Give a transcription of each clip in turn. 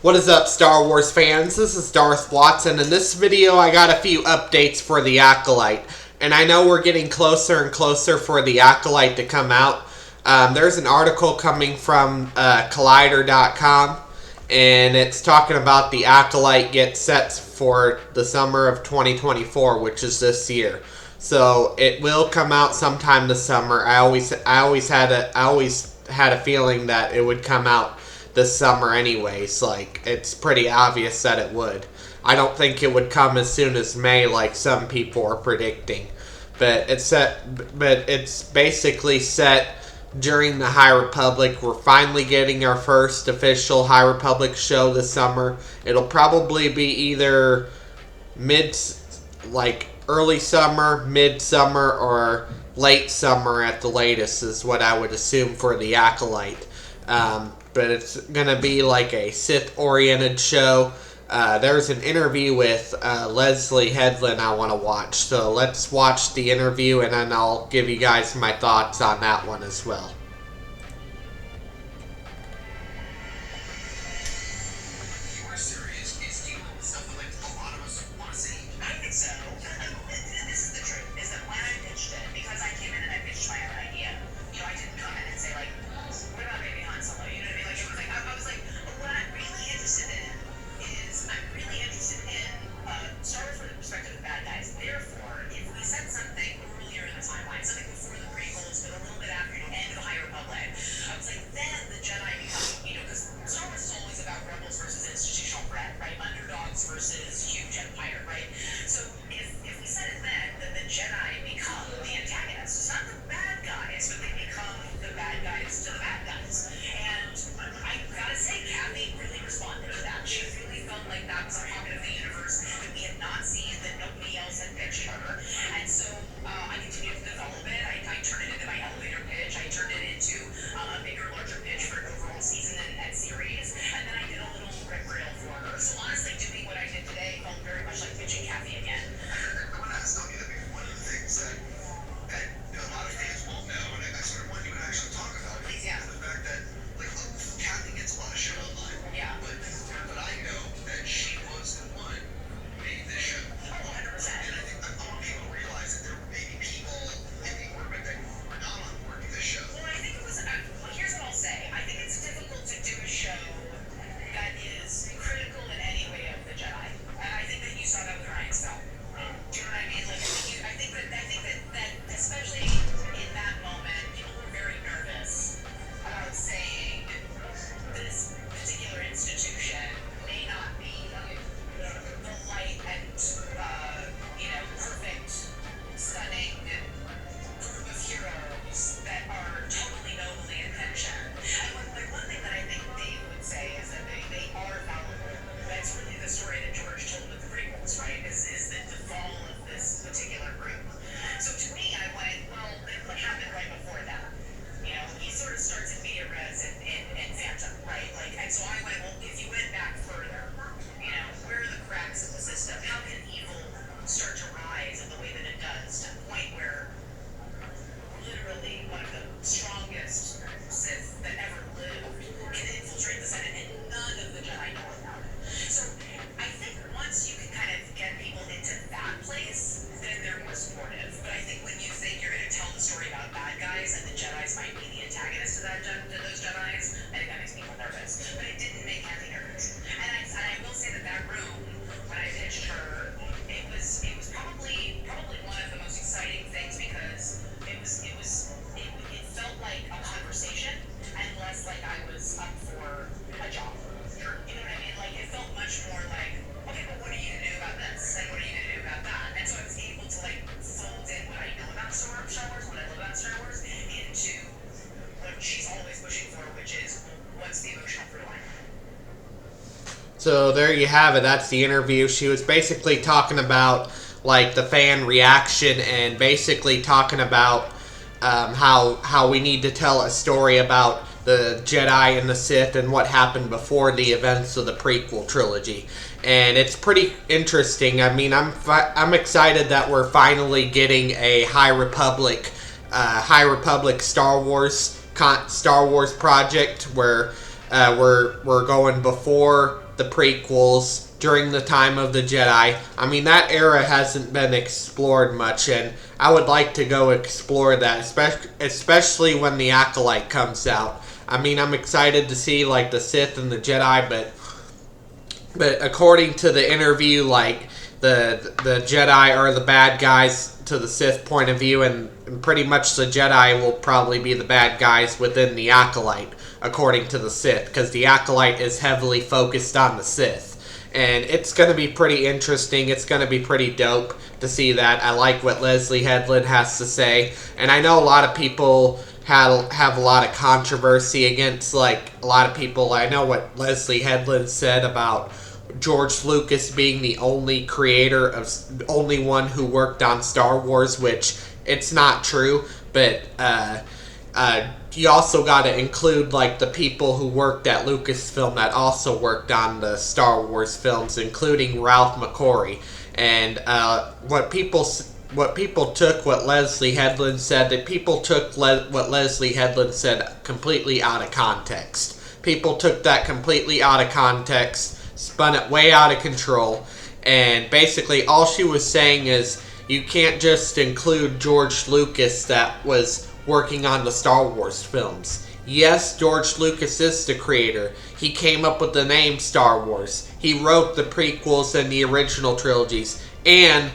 What is up, Star Wars fans? This is Darth Watson. In this video, I got a few updates for the Acolyte. And I know we're getting closer and closer for the Acolyte to come out. There's an article coming from Collider.com. And it's talking about the Acolyte gets set for the summer of 2024, which is this year. So it will come out sometime this summer. I always had a feeling that it would come out this summer anyways. Like, it's pretty obvious that it would. I don't think it would come as soon as May like some people are predicting. But it's basically set during the High Republic. We're finally getting our first official High Republic show this summer. It'll probably be either early summer, mid-summer, or late summer at the latest is what I would assume for the Acolyte. But it's going to be like a Sith-oriented show. There's an interview with Leslie Headland I want to watch. So let's watch the interview and then I'll give you guys my thoughts on that one as well. Versus huge empire, right? So if we said it then, the Jedi become the antagonists. It's not the bad guys, but they become the bad guys to the bad guys. And I gotta say, Kathy really responded to that. She really felt like that was a pocket of the universe that we had not seen, that nobody else had pitched her. And so I continued to develop it. I turned it into my elevator pitch. I turned it into a bigger, larger pitch for an overall season and series. And then I did a little rip reel for her. So honestly, doing what I did today felt very much like pitching Kathy again. I want to ask you that one of the things that a lot of fans won't know, and I sort of want you to actually talk about it, Please, yeah. is the fact that, like, look, Kathy gets a lot of shit online. Yeah. But I know that she was the one who made this show. Oh, 100%. And I think I want people to realize that there may be people in the orbit that were not on board with this show. Well, I think it was, here's what I'll say. I think it's difficult to do a show that is critical in any way of the Jedi. And I think that you saw that with Ryan's film. Do you know what I mean? Like, I think that especially in that moment, people were very nervous about saying this particular institution may not be the light and, perfect, stunning group of heroes that are totally nobly intentioned. And one thing that I think Dave would say is that they are fallible. That's really the story that George told with the prequels, right? Is the fall of this particular group. So to me, I went, well, then what happened right before that? He sort of starts in media res in Phantom, right? And so I went, well, if you went back further, where are the cracks in the system? How can evil start to rise in the way that it does to the point where literally one of the strongest Sith that ever lived can infiltrate the Senate and none of the Jedi know about it. So I think once you can kind of get people into that place, then they're more supportive. But I think when you think you're going to tell the story about bad guys and the Jedis might be the antagonists to those Jedis, I think that makes people nervous. But it didn't make Kathy nervous. And I will say that room, when I pitched her, it was probably one of the most exciting things because it felt like a conversation and less like I was up for a job. You know what I mean? Like, it felt much more like, okay, well, what are you going to do about this? And what are you going to do about that? And so I was able to, fold in what I know about Star Wars, what I love about Star Wars, into what she's always pushing for, which is, what's the emotional through line? So there you have it. That's the interview. She was basically talking about the fan reaction and basically talking about how we need to tell a story about the Jedi and the Sith and what happened before the events of the prequel trilogy. And it's pretty interesting. I mean, I'm excited that we're finally getting a High Republic Star Wars project where we're going before the prequels during the time of the Jedi. I mean, that era hasn't been explored much, and I would like to go explore that, especially when the Acolyte comes out. I mean, I'm excited to see, like, the Sith and the Jedi, but according to the interview, like, the Jedi are the bad guys to the Sith point of view, and pretty much the Jedi will probably be the bad guys within the Acolyte, according to the Sith, because the Acolyte is heavily focused on the Sith. And it's going to be pretty interesting. It's going to be pretty dope to see that. I like what Leslie Headland has to say. And I know a lot of people have a lot of controversy against, like, a lot of people. I know what Leslie Headland said about George Lucas being the only creator only one who worked on Star Wars, which it's not true, but you also got to include, like, the people who worked at Lucasfilm that also worked on the Star Wars films, including Ralph McQuarrie. And what Leslie Headland said, that people took what Leslie Headland said completely out of context. People took that completely out of context, spun it way out of control, and basically all she was saying is you can't just include George Lucas that was working on the Star Wars films. Yes, George Lucas is the creator. He came up with the name Star Wars. He wrote the prequels and the original trilogies, and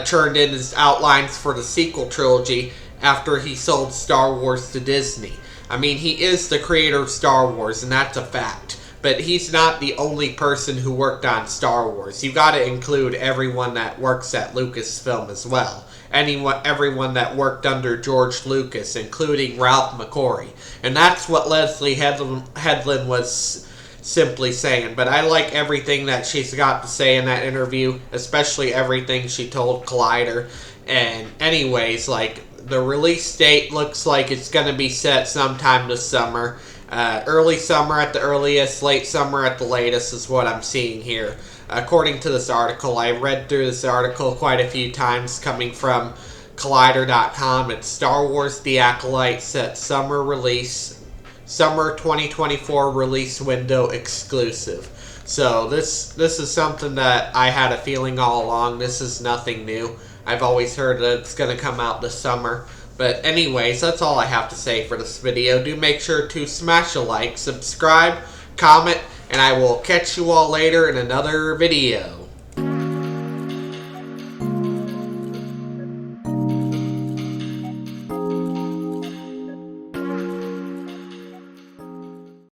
turned in his outlines for the sequel trilogy after he sold Star Wars to Disney. I mean, he is the creator of Star Wars, and that's a fact. But he's not the only person who worked on Star Wars. You gotta include everyone that works at Lucasfilm as well. Everyone that worked under George Lucas, including Ralph McQuarrie. And that's what Leslie Headland was simply saying. But I like everything that she's got to say in that interview, especially everything she told Collider. And anyways, like, the release date looks like it's going to be set sometime this summer. Early summer at the earliest, late summer at the latest is what I'm seeing here. According to this article, I read through this article quite a few times, coming from Collider.com. It's Star Wars The Acolyte set summer 2024 release window exclusive. So this is something that I had a feeling all along. This is nothing new. I've always heard that it's going to come out this summer. But anyways, that's all I have to say for this video. Do make sure to smash a like, subscribe, comment, and I will catch you all later in another video.